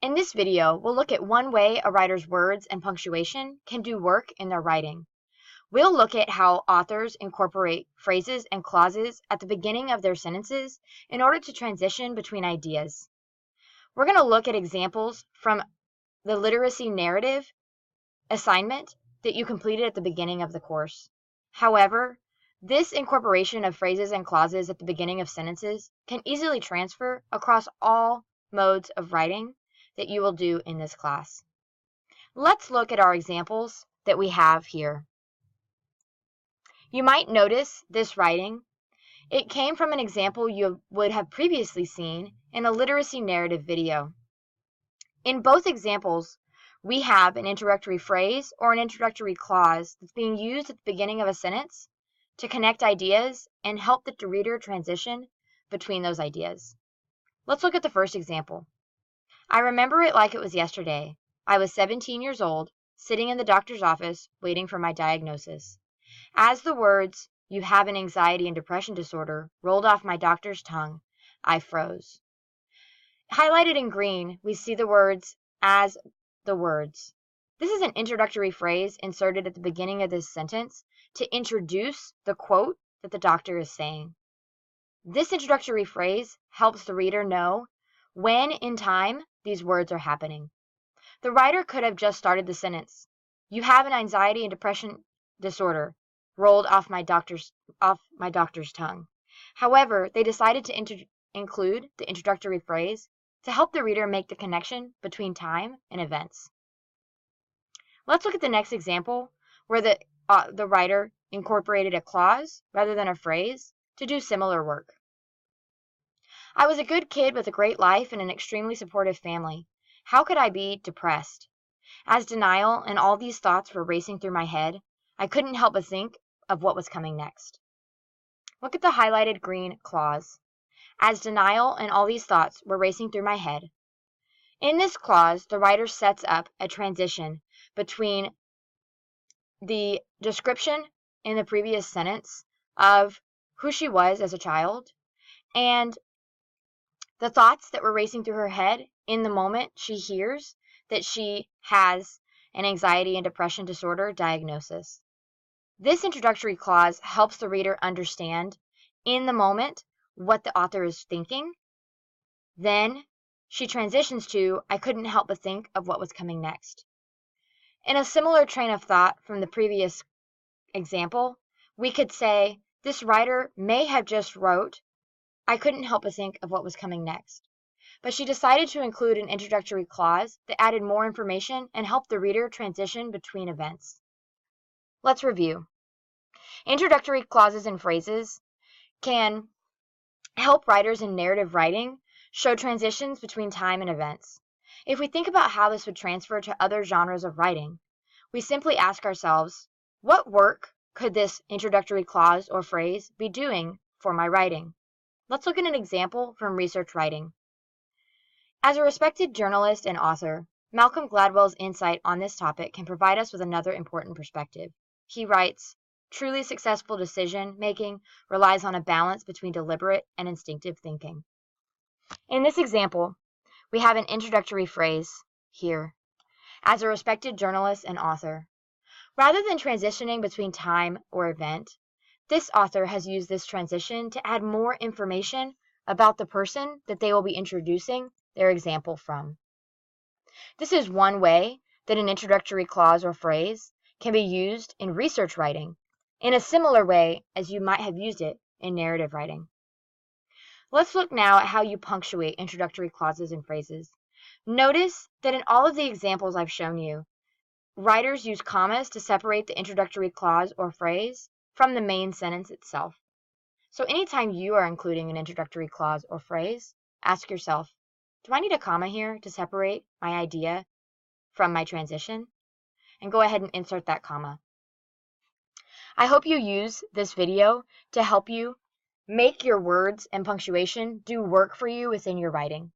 In this video, we'll look at one way a writer's words and punctuation can do work in their writing. We'll look at how authors incorporate phrases and clauses at the beginning of their sentences in order to transition between ideas. We're going to look at examples from the literacy narrative assignment that you completed at the beginning of the course. However, this incorporation of phrases and clauses at the beginning of sentences can easily transfer across all modes of writing that you will do in this class. Let's look at our examples that we have here. You might notice this writing. It came from an example you would have previously seen in a literacy narrative video. In both examples, we have an introductory phrase or an introductory clause that's being used at the beginning of a sentence to connect ideas and help the reader transition between those ideas. Let's look at the first example. I remember it like it was yesterday. I was 17 years old, sitting in the doctor's office, waiting for my diagnosis. As the words, "You have an anxiety and depression disorder," rolled off my doctor's tongue, I froze. Highlighted in green, we see the words, "as the words." This is an introductory phrase inserted at the beginning of this sentence to introduce the quote that the doctor is saying. This introductory phrase helps the reader know when in time these words are happening. The writer could have just started the sentence, "You have an anxiety and depression disorder," rolled off my doctor's tongue. However, they decided to include the introductory phrase to help the reader make the connection between time and events. Let's look at the next example where the writer incorporated a clause rather than a phrase to do similar work. I was a good kid with a great life and an extremely supportive family. How could I be depressed? As denial and all these thoughts were racing through my head, I couldn't help but think of what was coming next. Look at the highlighted green clause. As denial and all these thoughts were racing through my head. In this clause, the writer sets up a transition between the description in the previous sentence of who she was as a child and the thoughts that were racing through her head in the moment she hears that she has an anxiety and depression disorder diagnosis. This introductory clause helps the reader understand in the moment what the author is thinking. Then she transitions to, "I couldn't help but think of what was coming next." In a similar train of thought from the previous example, we could say, this writer may have just wrote, "I couldn't help but think of what was coming next." But she decided to include an introductory clause that added more information and helped the reader transition between events. Let's review. Introductory clauses and phrases can help writers in narrative writing show transitions between time and events. If we think about how this would transfer to other genres of writing, we simply ask ourselves, what work could this introductory clause or phrase be doing for my writing? Let's look at an example from research writing. As a respected journalist and author, Malcolm Gladwell's insight on this topic can provide us with another important perspective. He writes, "Truly successful decision-making relies on a balance between deliberate and instinctive thinking." In this example, we have an introductory phrase here. As a respected journalist and author. Rather than transitioning between time or event, this author has used this transition to add more information about the person that they will be introducing their example from. This is one way that an introductory clause or phrase can be used in research writing in a similar way as you might have used it in narrative writing. Let's look now at how you punctuate introductory clauses and phrases. Notice that in all of the examples I've shown you, writers use commas to separate the introductory clause or phrase from the main sentence itself. So anytime you are including an introductory clause or phrase, ask yourself, do I need a comma here to separate my idea from my transition? And go ahead and insert that comma. I hope you use this video to help you make your words and punctuation do work for you within your writing.